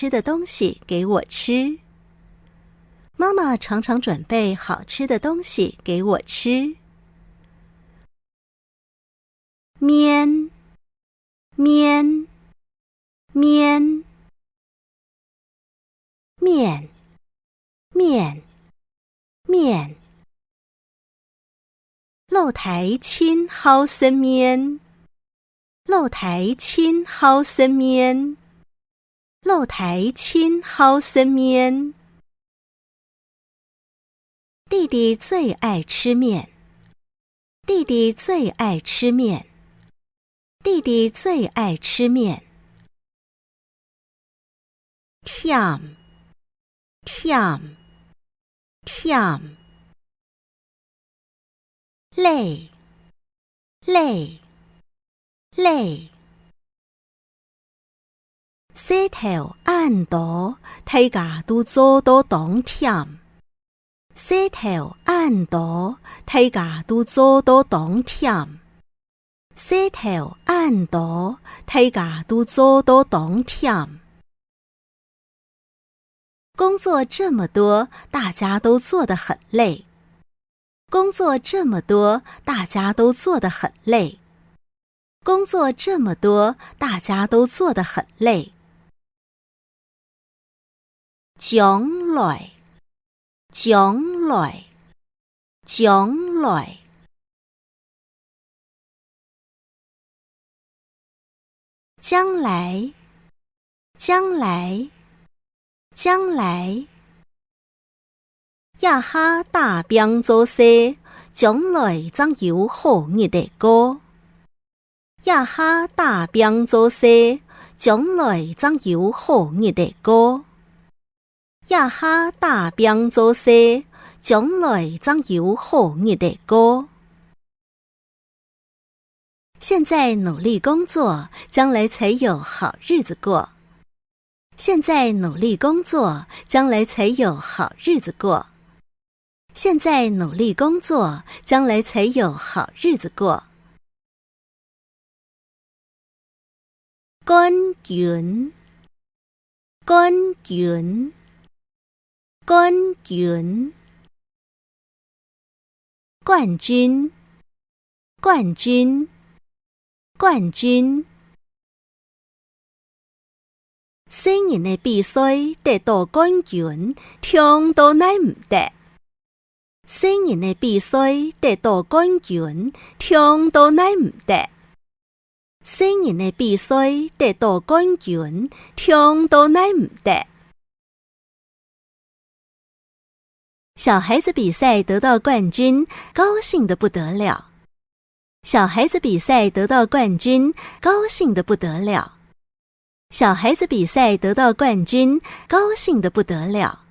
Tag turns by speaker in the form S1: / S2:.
S1: 吃的东西给我吃。妈妈常常准备好吃的东西给我吃。面，面，面，面，面，面。露台青好生面，露台青好生面，露台青好生面。弟弟最爱吃面，弟弟最爱吃面，弟弟最爱吃面。甜，甜，甜。累，累，累。洗頭晏倒，大家都做到當忝。洗頭晏倒，大家都做到當忝。洗頭晏倒，大家都做到當忝。工作这么多，大家都做得很累。工作这么多，大家都做得很累。工作这么多，大家都做得很累。將來，將來，將來。將來，將來，將來。呀哈大兵做事，將來怎有好日子過？呀哈大兵做事，將來怎有好日子過？呀哈大兵做事，將來怎有好日子過？現在努力工作，將來才有好日子過。現在努力工作，將來才有好日子過。現在努力工作，將來才有好日子過。冠軍，冠軍，冠軍。冠軍，冠軍，冠軍。新人的比賽得到冠軍，聽到乃唔得。新人的比賽得到冠軍，聽到乃唔得。新人的比賽得到冠軍，聽到乃唔得。小孩子比賽得到冠軍，高興得不得了。小孩子比賽得到冠軍，高興得不得了。小孩子比賽得到冠軍，高興得不得了。